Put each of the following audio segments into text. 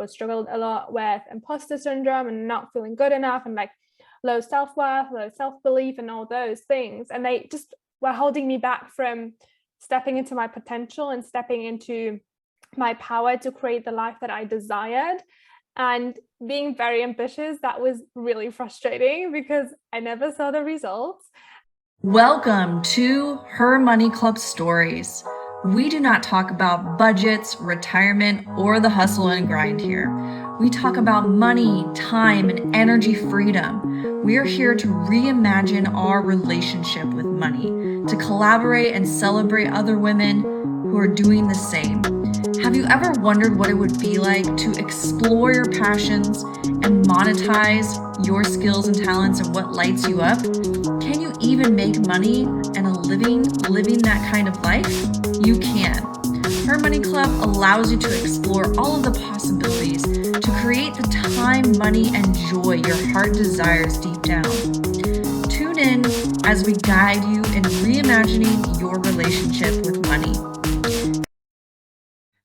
was struggled a lot with imposter syndrome and not feeling good enough and like low self-worth, low self-belief and all those things. And they just were holding me back from stepping into my potential and stepping into my power to create the life that I desired. And being very ambitious, that was really frustrating because I never saw the results. Welcome to Her Money Club Stories. We do not talk about budgets, retirement, or the hustle and grind here. We talk about money, time, and energy freedom. We are here to reimagine our relationship with money, to collaborate and celebrate other women who are doing the same. Have you ever wondered what it would be like to explore your passions and monetize your skills and talents and what lights you up? Can you even make money and a living that kind of life? You can. Her Money Club allows you to explore all of the possibilities to create the time, money, and joy your heart desires deep down. Tune in as we guide you in reimagining your relationship with money.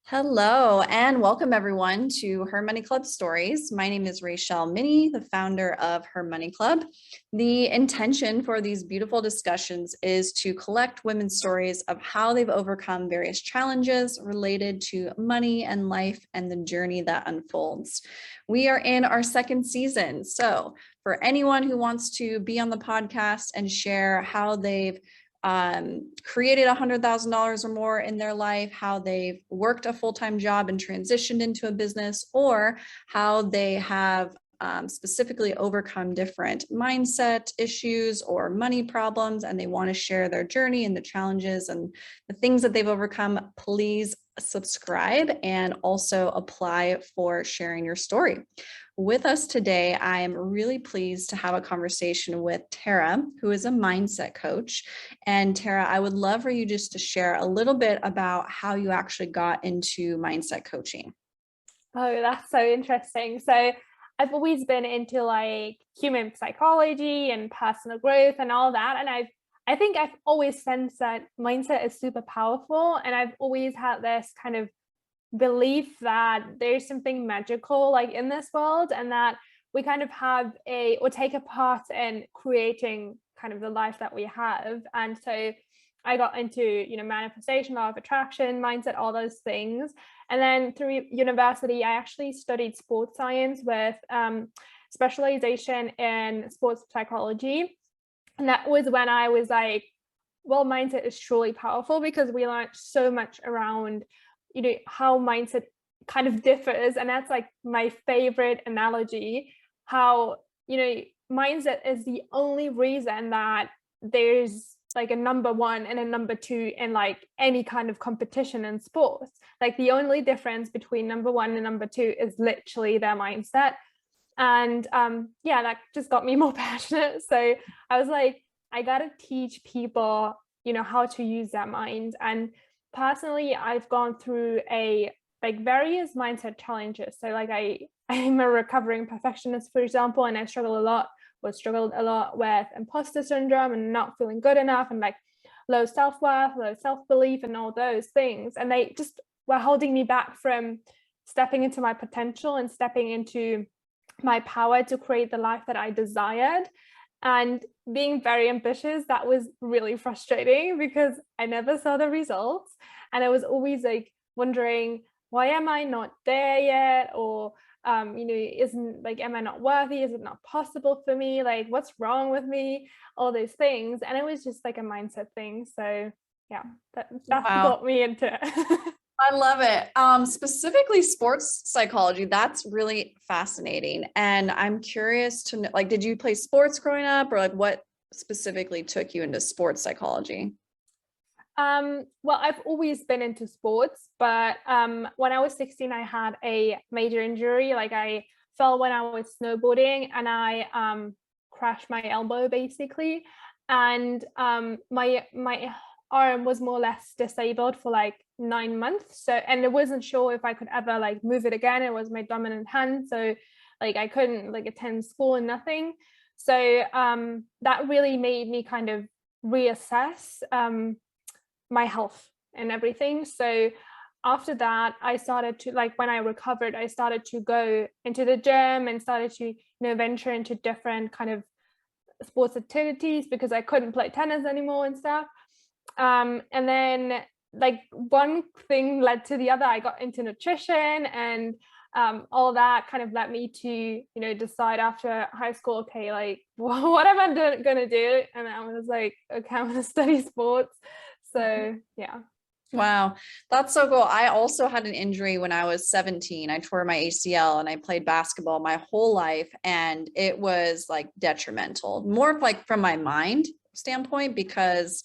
Hello and welcome everyone to Her Money Club Stories. My name is Rachel Minnie, the founder of Her Money Club. The intention for these beautiful discussions is to collect women's stories of how they've overcome various challenges related to money and life and the journey that unfolds. We are in our second season. So for anyone who wants to be on the podcast and share how they've created $100,000 or more in their life, how they've worked a full-time job and transitioned into a business, or how they have specifically overcome different mindset issues or money problems, and they want to share their journey and the challenges and the things that they've overcome, please subscribe and also apply for sharing your story. With us today, I am really pleased to have a conversation with Tara, who is a mindset coach. And Tara, I would love for you just to share a little bit about how you actually got into mindset coaching. Oh, that's so interesting. So I've always been into like human psychology and personal growth and all that. And I think I've always sensed that mindset is super powerful. And I've always had this kind of belief that there's something magical like in this world, and that we kind of have take a part in creating kind of the life that we have. And so I got into manifestation, law of attraction, mindset, all those things. And then through university I actually studied sports science with specialization in sports psychology. And that was when I was like, well, mindset is truly powerful, because we learned so much around how mindset kind of differs. And that's like my favorite analogy, how mindset is the only reason that there's like a number one and a number two in like any kind of competition in sports. Like the only difference between number one and number two is literally their mindset. And that just got me more passionate. So I was like, I gotta teach people how to use their mind. And personally, I've gone through various mindset challenges. So like I'm a recovering perfectionist, for example, and I struggled a lot with imposter syndrome and not feeling good enough and like low self-worth, low self-belief and all those things. And they just were holding me back from stepping into my potential and stepping into my power to create the life that I desired. And being very ambitious, that was really frustrating because I never saw the results. And I was always like wondering, why am I not there yet? Or, isn't like, am I not worthy? Is it not possible for me? Like, what's wrong with me? All those things. And it was just like a mindset thing. So yeah, that got me into it. I love it. Specifically sports psychology, that's really fascinating. And I'm curious to know, like, did you play sports growing up, or like what specifically took you into sports psychology? Well, I've always been into sports, but when I was 16, I had a major injury. Like I fell when I was snowboarding and I crashed my elbow basically. And my arm was more or less disabled for like 9 months. So, and I wasn't sure if I could ever like move it again. It was my dominant hand. So like I couldn't like attend school and nothing. So that really made me kind of reassess my health and everything. So after that, I started to, like, when I recovered, I started to go into the gym and started to, venture into different kind of sports activities because I couldn't play tennis anymore and stuff. And then like one thing led to the other. I got into nutrition, and all that kind of led me to, decide after high school, okay, like what am I gonna do? And I was like, okay, I'm gonna study sports. So yeah. Wow, that's so cool. I also had an injury when I was 17. I tore my ACL and I played basketball my whole life, and it was like detrimental, more like from my mind standpoint, because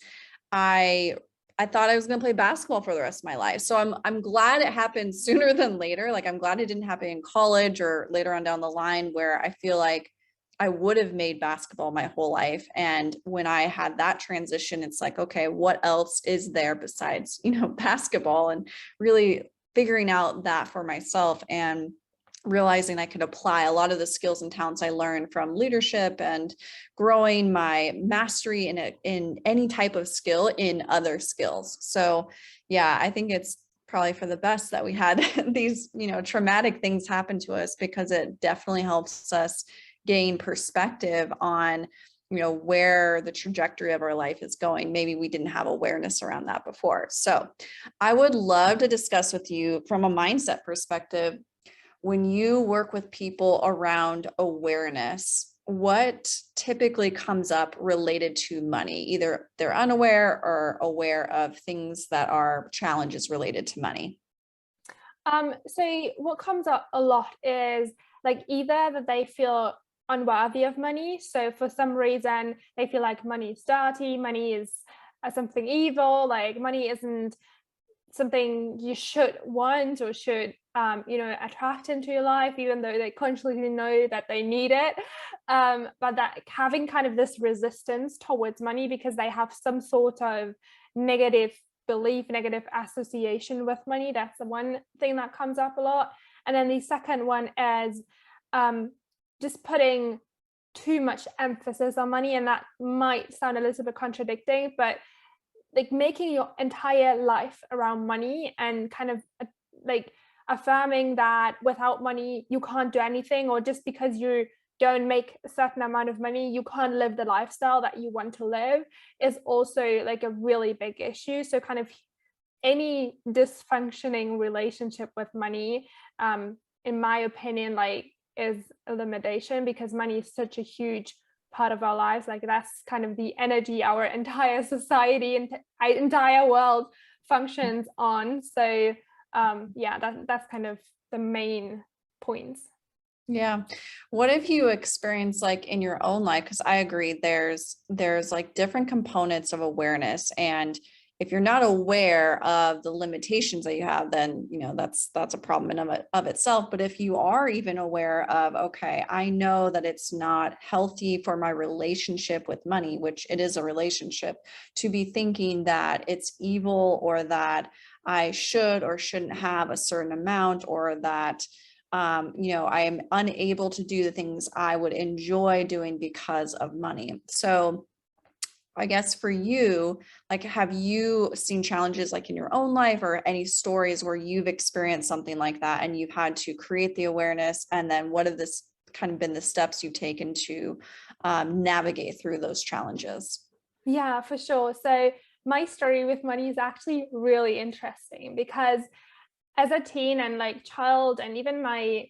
I thought I was going to play basketball for the rest of my life. So I'm glad it happened sooner than later. Like I'm glad it didn't happen in college or later on down the line, where I feel like I would have made basketball my whole life. And when I had that transition, it's like, okay, what else is there besides, basketball, and really figuring out that for myself and realizing I could apply a lot of the skills and talents I learned from leadership and growing my mastery in any type of skill in other skills. So yeah, I think it's probably for the best that we had these, traumatic things happen to us, because it definitely helps us gain perspective on, where the trajectory of our life is going. Maybe we didn't have awareness around that before. So I would love to discuss with you from a mindset perspective, when you work with people around awareness, what typically comes up related to money? Either they're unaware or aware of things that are challenges related to money. So what comes up a lot is like either that they feel unworthy of money. So for some reason they feel like money is dirty, money is something evil, like money isn't something you should want or should attract into your life, even though they consciously know that they need it. But that having kind of this resistance towards money because they have some sort of negative belief, negative association with money. That's the one thing that comes up a lot. And then the second one is just putting too much emphasis on money. And that might sound a little bit contradicting, but like making your entire life around money and kind of like affirming that without money you can't do anything, or just because you don't make a certain amount of money you can't live the lifestyle that you want to live, is also like a really big issue. So kind of any dysfunctioning relationship with money, in my opinion, like is a limitation, because money is such a huge part of our lives. Like that's kind of the energy our entire society and entire world functions on. So that's kind of the main points. Yeah. What have you experienced like in your own life? Because I agree, there's like different components of awareness. And if you're not aware of the limitations that you have, then, that's a problem in of itself. But if you are even aware of, okay, I know that it's not healthy for my relationship with money, which it is a relationship, to be thinking that it's evil or that I should or shouldn't have a certain amount, or that I am unable to do the things I would enjoy doing because of money. So I guess for you, like, have you seen challenges like in your own life, or any stories where you've experienced something like that and you've had to create the awareness? And then what have this kind of been the steps you've taken to navigate through those challenges? Yeah, for sure. So my story with money is actually really interesting, because as a teen and like child and even my,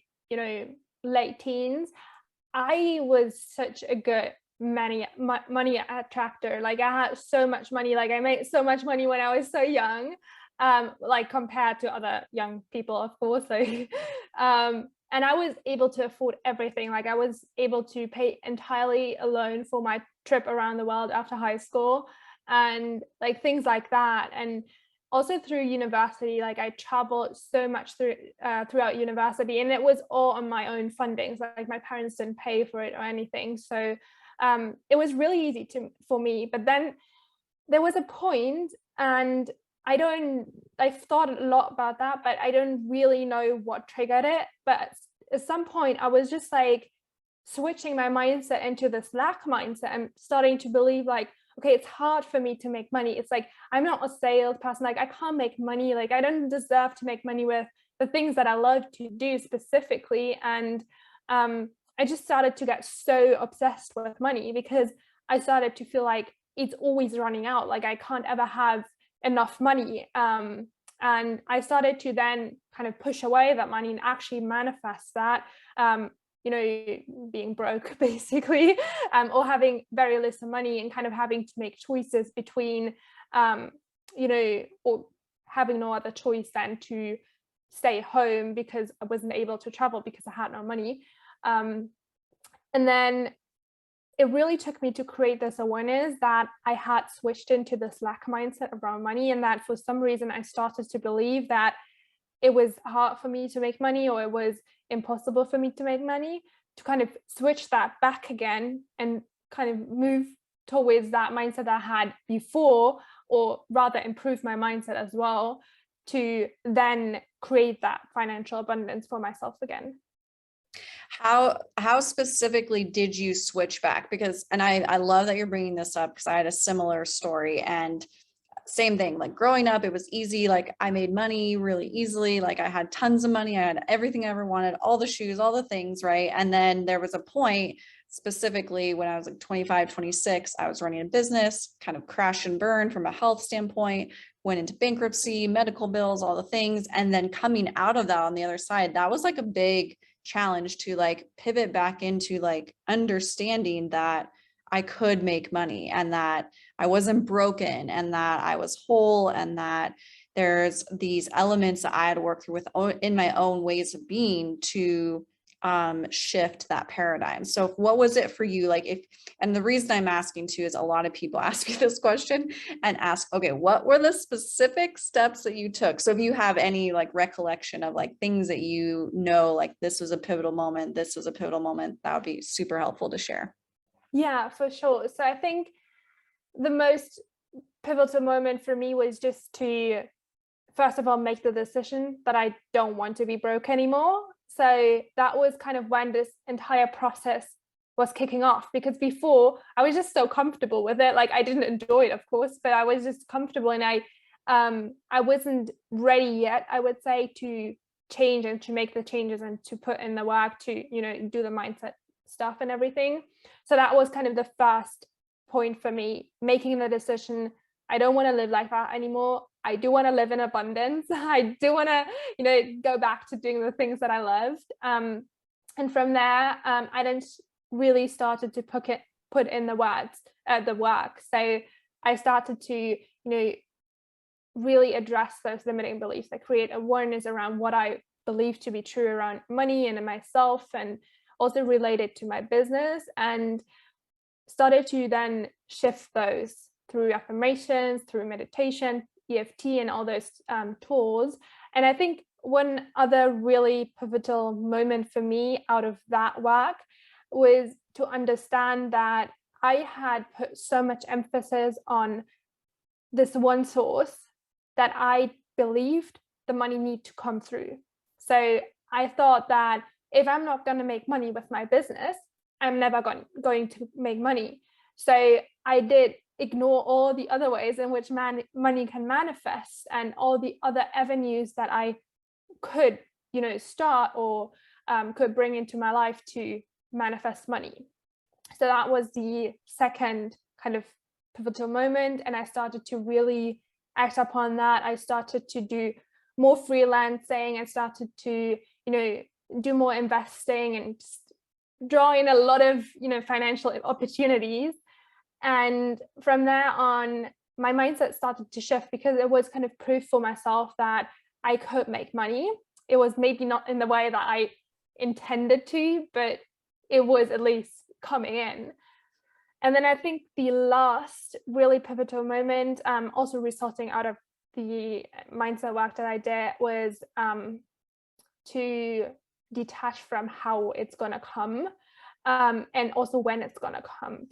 late teens, I was such a good money attractor. Like I had so much money, like I made so much money when I was so young, like compared to other young people, of course. Like, and I was able to afford everything. Like I was able to pay entirely alone for my trip around the world after high school and like things like that. And also through university, like I traveled so much throughout university, and it was all on my own funding. So like my parents didn't pay for it or anything. So it was really easy for me. But then there was a point, and I've thought a lot about that, but I don't really know what triggered it. But at some point I was just like switching my mindset into this lack mindset and starting to believe like, okay, it's hard for me to make money. It's like, I'm not a salesperson. Like, I can't make money. Like, I don't deserve to make money with the things that I love to do specifically. And I just started to get so obsessed with money because I started to feel like it's always running out. Like, I can't ever have enough money. And I started to then kind of push away that money and actually manifest that, being broke basically, or having very little money and kind of having to make choices between, or having no other choice than to stay home because I wasn't able to travel because I had no money. And then it really took me to create this awareness that I had switched into this lack mindset around money, and that for some reason I started to believe that it was hard for me to make money, or it was impossible for me to make money, to kind of switch that back again and kind of move towards that mindset I had before, or rather improve my mindset as well, to then create that financial abundance for myself again. How specifically did you switch back? Because, and I love that you're bringing this up because I had a similar story, and same thing, like growing up, it was easy. Like I made money really easily. Like I had tons of money. I had everything I ever wanted, all the shoes, all the things. Right. And then there was a point specifically when I was like 25, 26, I was running a business, kind of crash and burn from a health standpoint, went into bankruptcy, medical bills, all the things. And then coming out of that on the other side, that was like a big challenge to like pivot back into like understanding that I could make money and that I wasn't broken and that I was whole and that there's these elements that I had to work through with in my own ways of being to shift that paradigm. So what was it for you? Like and the reason I'm asking too is a lot of people ask me this question and ask, okay, what were the specific steps that you took? So if you have any like recollection of like things that like this was a pivotal moment, this was a pivotal moment, that would be super helpful to share. Yeah, for sure. So I think the most pivotal moment for me was just to, first of all, make the decision that I don't want to be broke anymore. So that was kind of when this entire process was kicking off, because before I was just so comfortable with it. Like I didn't enjoy it, of course, but I was just comfortable, and I wasn't ready yet, I would say, to change and to make the changes and to put in the work to, do the mindset stuff and everything. So that was kind of the first point for me, making the decision. I don't want to live like that anymore. I do want to live in abundance. I do want to, go back to doing the things that I loved. And from there, I then really started to put in the work. So I started to, really address those limiting beliefs. I create awareness around what I believe to be true around money and myself, and also related to my business, and started to then shift those through affirmations, through meditation, EFT, and all those tools. And I think one other really pivotal moment for me out of that work was to understand that I had put so much emphasis on this one source that I believed the money need to come through. So I thought that if I'm not going to make money with my business, I'm never going to make money. So I did ignore all the other ways in which money can manifest, and all the other avenues that I could, start or could bring into my life to manifest money. So that was the second kind of pivotal moment, and I started to really act upon that. I started to do more freelancing. I started to, do more investing and draw in a lot of, financial opportunities. And from there on, my mindset started to shift, because it was kind of proof for myself that I could make money. It was maybe not in the way that I intended to, but it was at least coming in. And then I think the last really pivotal moment, also resulting out of the mindset work that I did, was to detach from how it's going to come, and also when it's going to come.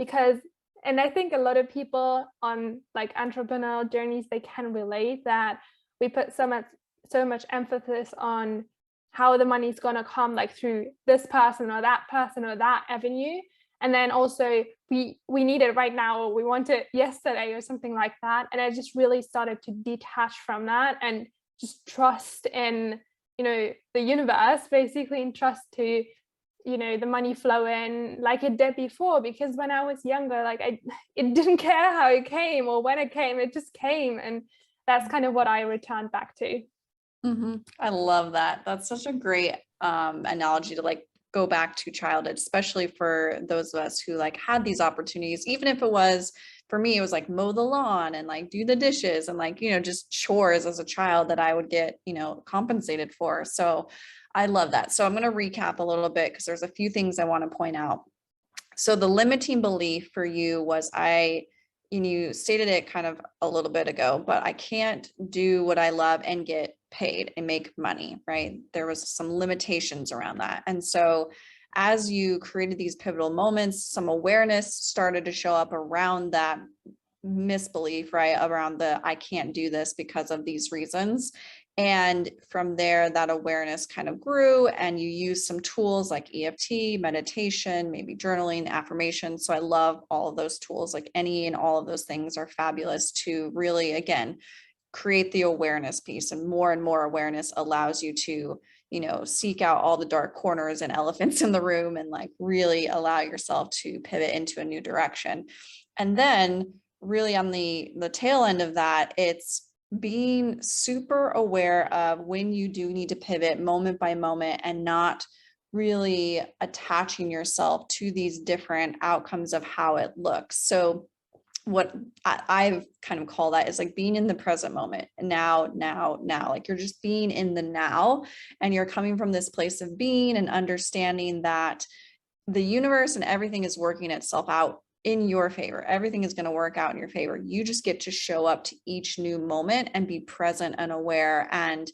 And I think a lot of people on like entrepreneurial journeys, they can relate that we put so much emphasis on how the money's going to come, like through this person or that avenue. And then also we need it right now, or we want it yesterday or something like that. And I just really started to detach from that and just trust in, the universe, basically, and trust to, the money flow in like it did before. Because when I was younger, like it didn't care how it came or when it came, it just came. And that's kind of what I returned back to. I love that. That's such a great analogy to like go back to childhood, especially for those of us who like had these opportunities, even if it was, for me, it was like mow the lawn and like do the dishes and like, just chores as a child that I would get, compensated for. So I love that. So I'm going to recap a little bit because there's a few things I want to point out. So the limiting belief for you was and you stated it kind of a little bit ago, but I can't do what I love and get paid and make money, right? There was some limitations around that. And so as you created these pivotal moments, some awareness started to show up around that misbelief, right? Around the, I can't do this because of these reasons. And from there, that awareness kind of grew, and you use some tools like EFT, meditation, maybe journaling, affirmation. So I love all of those tools, like any and all of those things are fabulous to really, again, create the awareness piece. And more awareness allows you to, seek out all the dark corners and elephants in the room and like really allow yourself to pivot into a new direction. And then really on the tail end of that, it's being super aware of when you do need to pivot moment by moment and not really attaching yourself to these different outcomes of how it looks. So what I've kind of call that is like being in the present moment, now, like you're just being in the now, and you're coming from this place of being and understanding that the universe and everything is working itself out in your favor. Everything is going to work out in your favor. You just get to show up to each new moment and be present and aware and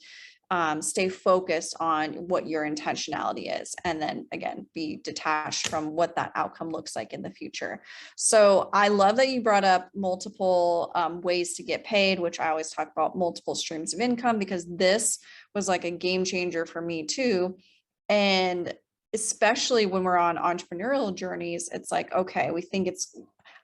stay focused on what your intentionality is. And then again, be detached from what that outcome looks like in the future. So I love that you brought up multiple ways to get paid, which I always talk about multiple streams of income, because this was like a game changer for me too. And especially when we're on entrepreneurial journeys, it's like, okay,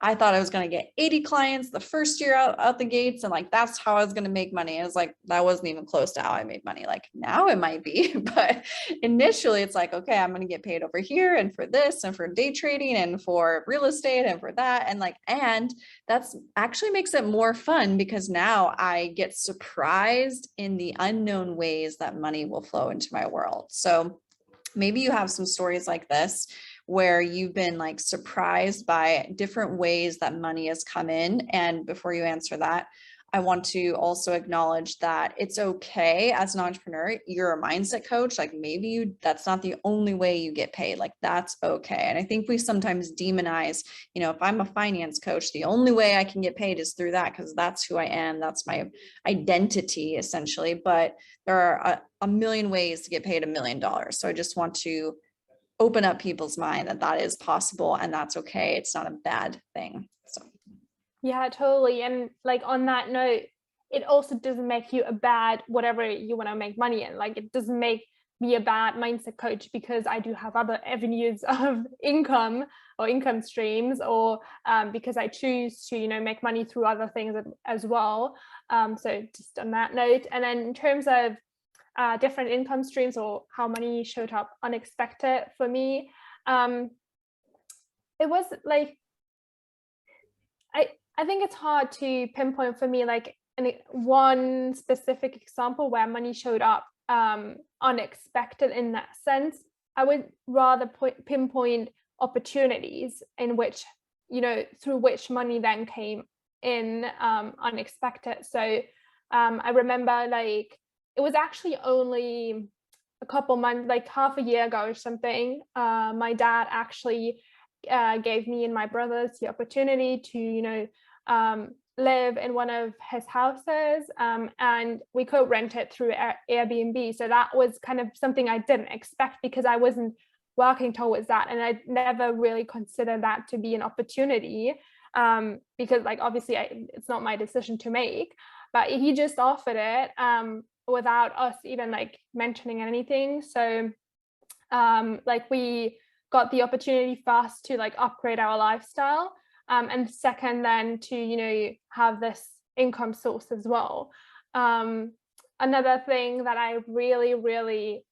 I thought I was going to get 80 clients the first year out the gates. And like, that's how I was going to make money. I was like, that wasn't even close to how I made money. Like now it might be, but initially it's like, okay, I'm going to get paid over here and for this and for day trading and for real estate and for that. And that's actually makes it more fun because now I get surprised in the unknown ways that money will flow into my world. So maybe you have some stories like this where you've been like surprised by different ways that money has come in. And before you answer that, I want to also acknowledge that it's okay as an entrepreneur, you're a mindset coach. Like maybe that's not the only way you get paid. Like that's okay. And I think we sometimes demonize, if I'm a finance coach, the only way I can get paid is through that because that's who I am. That's my identity essentially. But there are a million ways to get paid $1 million. So I just want to open up people's mind that is possible and that's okay. It's not a bad thing. So. Yeah, totally. And like on that note, it also doesn't make you a bad whatever you want to make money in. Like it doesn't make me a bad mindset coach because I do have other avenues of income or income streams, or because I choose to make money through other things as well. So just on that note, and then in terms of different income streams or how money showed up unexpected for me, it was like I think it's hard to pinpoint for me like one specific example where money showed up unexpected in that sense. I would rather pinpoint opportunities in which, through which money then came in unexpected. So I remember like it was actually only a couple months, like half a year ago or something. My dad actually gave me and my brothers the opportunity to, live in one of his houses, and we could rent it through Airbnb. So that was kind of something I didn't expect because I wasn't working towards that, and I never really considered that to be an opportunity, because like obviously it's not my decision to make, but he just offered it without us even like mentioning anything. So like we got the opportunity first to like upgrade our lifestyle, and second then to, you know, have this income source as well. Another thing that I really, really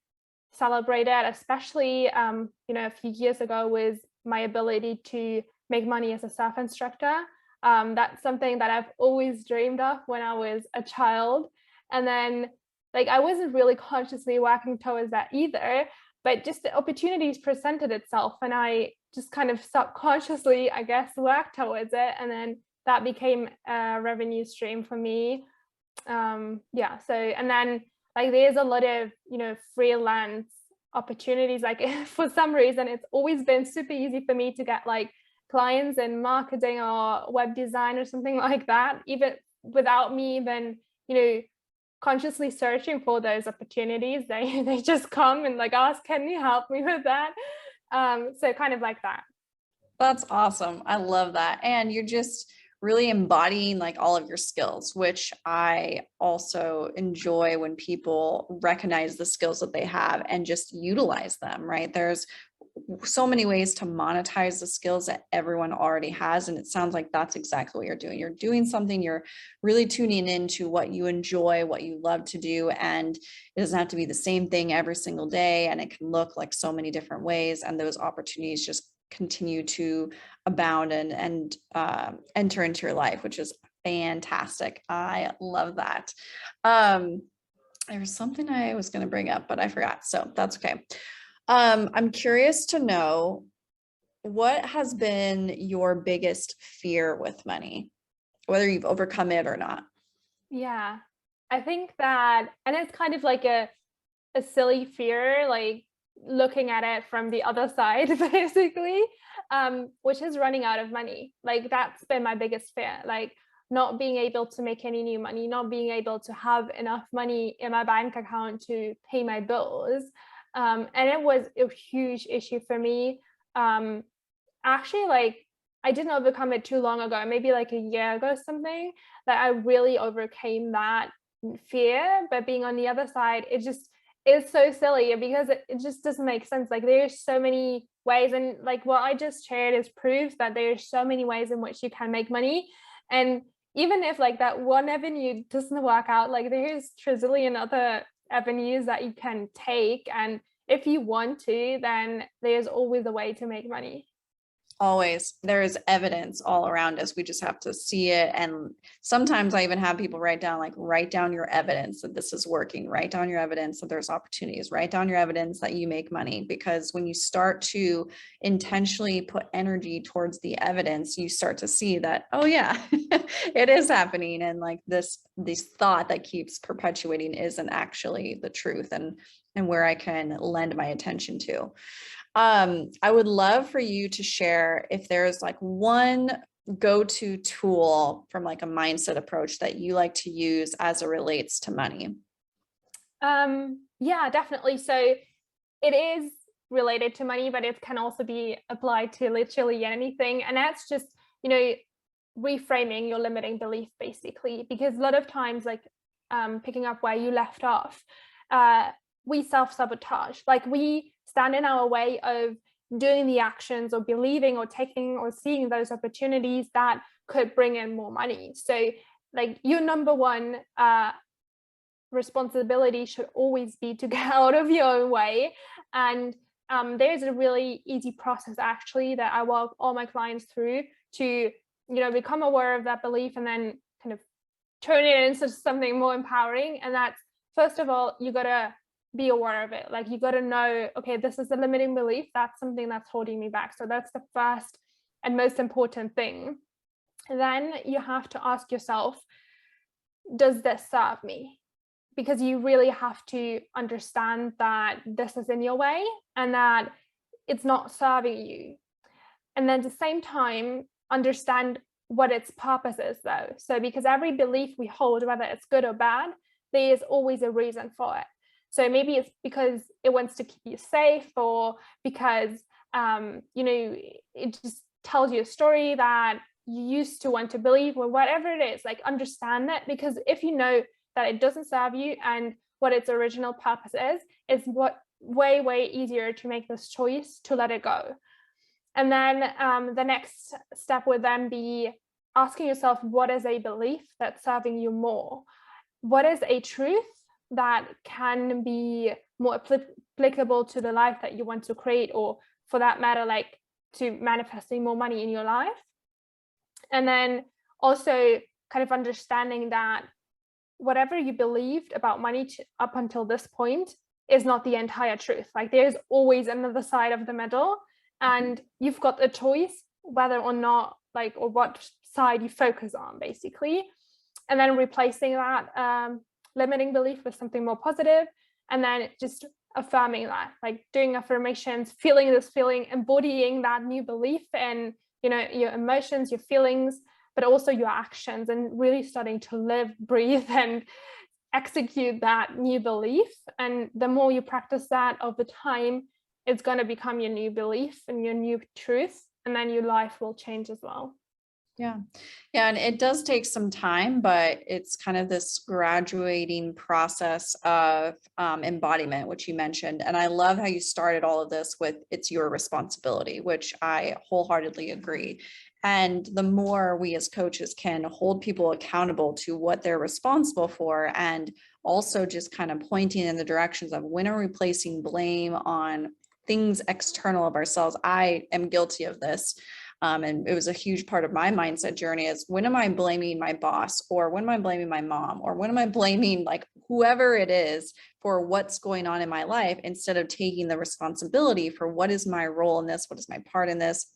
celebrated, especially you know, a few years ago, was my ability to make money as a surf instructor. That's something that I've always dreamed of when I was a child. And then like I wasn't really consciously working towards that either, but just the opportunities presented itself and I just kind of subconsciously, I guess, worked towards it. And then that became a revenue stream for me. Yeah, so, and then like there's a lot of, you know, freelance opportunities. Like for some reason, it's always been super easy for me to get like clients in marketing or web design or something like that, even without me even, you know, consciously searching for those opportunities. They just come and like ask, can you help me with that? So kind of like that. That's awesome. I love that. And you're just really embodying like all of your skills, which I also enjoy when people recognize the skills that they have and just utilize them, right? There's so many ways to monetize the skills that everyone already has. And it sounds like that's exactly what you're doing. You're doing something, you're really tuning into what you enjoy, what you love to do. And it doesn't have to be the same thing every single day. And it can look like so many different ways. And those opportunities just continue to abound and enter into your life, which is fantastic. I love that. There was something I was going to bring up, but I forgot. So that's okay. I'm curious to know, what has been your biggest fear with money, whether you've overcome it or not? Yeah, I think that, and it's kind of like a silly fear, like looking at it from the other side, basically, which is running out of money. Like that's been my biggest fear, like not being able to make any new money, not being able to have enough money in my bank account to pay my bills. And it was a huge issue for me. Actually, like I didn't overcome it too long ago, maybe like a year ago, something, that I really overcame that fear. But being on the other side, it just is so silly because it just doesn't make sense. Like there's so many ways, and like what I just shared is proof that there's so many ways in which you can make money. And even if like that one avenue doesn't work out, like there's trillion other avenues that you can take. And if you want to, then there's always a way to make money. Always. There is evidence all around us. We just have to see it. And sometimes I even have people write down your evidence that this is working, write down your evidence that there's opportunities, write down your evidence that you make money. Because when you start to intentionally put energy towards the evidence, you start to see that, oh yeah, it is happening. And like this thought that keeps perpetuating isn't actually the truth, and where I can lend my attention to. I would love for you to share if there's like one go-to tool from like a mindset approach that you like to use as it relates to money. Yeah, definitely. So it is related to money, but it can also be applied to literally anything. And that's just, you know, reframing your limiting belief, basically, because a lot of times, like picking up where you left off, we self-sabotage, like we stand in our way of doing the actions or believing or taking or seeing those opportunities that could bring in more money. So like your number one responsibility should always be to get out of your own way. And there's a really easy process actually that I walk all my clients through to, you know, become aware of that belief and then kind of turn it into something more empowering. And that's, first of all, you gotta be aware of it. Like you got to know, okay, this is a limiting belief. That's something that's holding me back. So that's the first and most important thing. Then you have to ask yourself, does this serve me? Because you really have to understand that this is in your way and that it's not serving you. And then at the same time, understand what its purpose is though. So because every belief we hold, whether it's good or bad, there is always a reason for it. So maybe it's because it wants to keep you safe, or because, you know, it just tells you a story that you used to want to believe, or whatever it is. Like understand that, because if you know that it doesn't serve you and what its original purpose is what way easier to make this choice to let it go. And then the next step would then be asking yourself, what is a belief that's serving you more? What is a truth that can be more applicable to the life that you want to create, or for that matter, like to manifesting more money in your life? And then also kind of understanding that whatever you believed about money up until this point is not the entire truth. Like there's always another side of the middle, and you've got a choice whether or not, like, or what side you focus on, basically. And then replacing that limiting belief with something more positive, and then just affirming that, like doing affirmations, feeling this feeling, embodying that new belief, and your emotions, your feelings, but also your actions, and really starting to live, breathe, and execute that new belief. And the more you practice that over time, it's going to become your new belief and your new truth, and then your life will change as well. Yeah. And it does take some time, but it's kind of this graduating process of embodiment, which you mentioned. And I love how you started all of this with it's your responsibility, which I wholeheartedly agree. And the more we as coaches can hold people accountable to what they're responsible for, and also just kind of pointing in the directions of when are we placing blame on things external of ourselves. I am guilty of this. And it was a huge part of my mindset journey is when am I blaming my boss, or when am I blaming my mom, or when am I blaming like whoever it is for what's going on in my life, instead of taking the responsibility for what is my role in this, what is my part in this.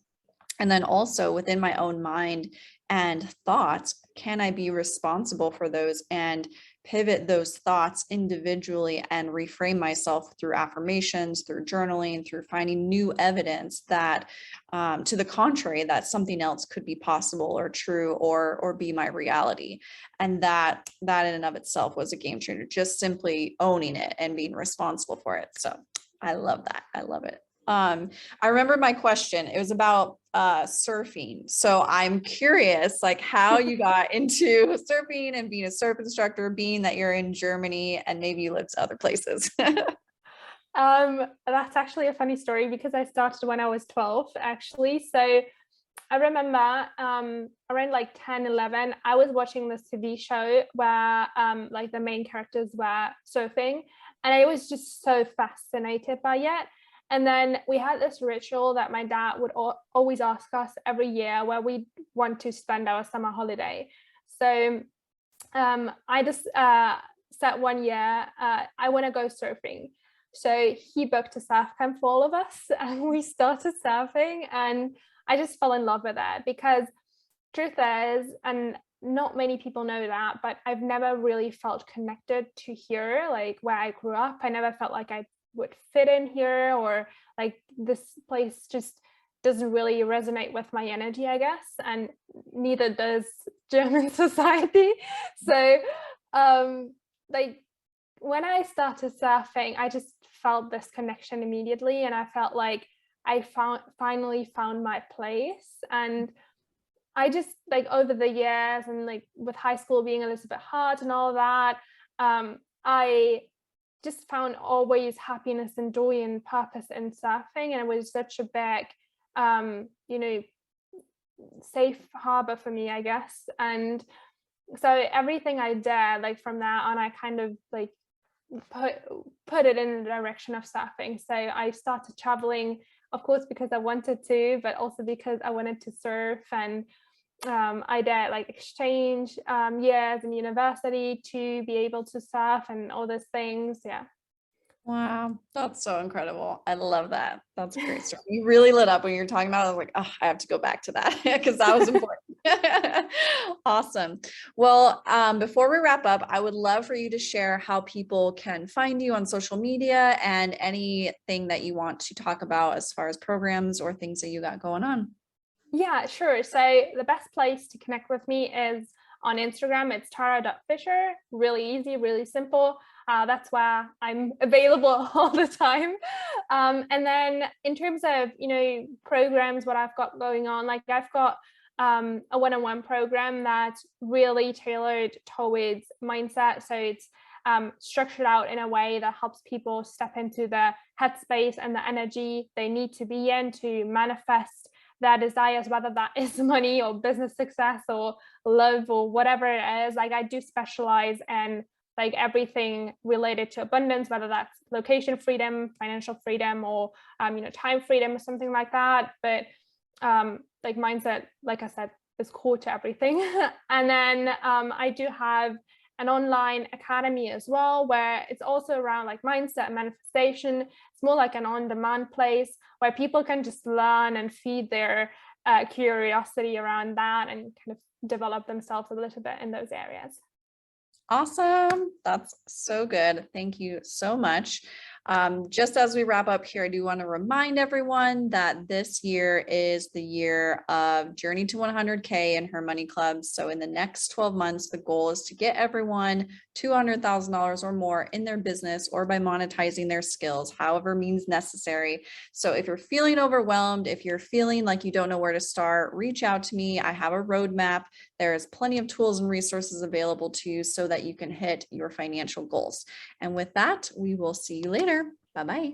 And then also within my own mind and thoughts, can I be responsible for those and pivot those thoughts individually and reframe myself through affirmations, through journaling, through finding new evidence that to the contrary, that something else could be possible or true or be my reality. And that in and of itself was a game changer, just simply owning it and being responsible for it. So I love that. I love it. I remember my question. It was about surfing. So I'm curious, like how you got into surfing and being a surf instructor, being that you're in Germany and maybe you lived other places. That's actually a funny story because I started when I was 12, actually. So I remember around like 10, 11, I was watching this TV show where like the main characters were surfing, and I was just so fascinated by it. And then we had this ritual that my dad would always ask us every year where we want to spend our summer holiday. So I just said one year, I want to go surfing. So he booked a surf camp for all of us, and we started surfing, and I just fell in love with it because truth is, and not many people know that, but I've never really felt connected to here, like where I grew up. I never felt like I would fit in here, or like this place just doesn't really resonate with my energy, I guess, and neither does German society. So like when I started surfing, I just felt this connection immediately, and I felt like I finally found my place. And I just, like, over the years, and like with high school being a little bit hard and all that, I just found always happiness and joy and purpose in surfing. And it was such a big safe harbor for me, I guess. And so everything I did, like from there on, I kind of like put it in the direction of surfing. So I started traveling, of course, because I wanted to, but also because I wanted to surf. And I did like exchange years in university to be able to surf and all those things. Yeah. Wow, that's so incredible. I love that. That's a great story. You really lit up when you were talking about it. I was like, oh, I have to go back to that because that was important. Awesome. Well, before we wrap up, I would love for you to share how people can find you on social media and anything that you want to talk about as far as programs or things that you got going on. Yeah, sure. So the best place to connect with me is on Instagram. It's tara.fischer. Really easy, really simple. That's where I'm available all the time. And then in terms of, programs, what I've got going on, like I've got a one-on-one program that's really tailored towards mindset. So it's structured out in a way that helps people step into the headspace and the energy they need to be in to manifest their desires, whether that is money or business success or love or whatever it is. Like, I do specialize in like everything related to abundance, whether that's location freedom, financial freedom, or time freedom or something like that. But like mindset, like I said, is core to everything. And then I do have an online academy as well, where it's also around like mindset and manifestation. It's more like an on-demand place where people can just learn and feed their curiosity around that and kind of develop themselves a little bit in those areas. Awesome. That's so good. Thank you so much. Just as we wrap up here, I do want to remind everyone that this year is the year of Journey to 100K in Her Money Club. So in the next 12 months, the goal is to get everyone $200,000 or more in their business or by monetizing their skills, however means necessary. So if you're feeling overwhelmed, if you're feeling like you don't know where to start, reach out to me. I have a roadmap. There's plenty of tools and resources available to you so that you can hit your financial goals. And with that, we will see you later. Bye-bye.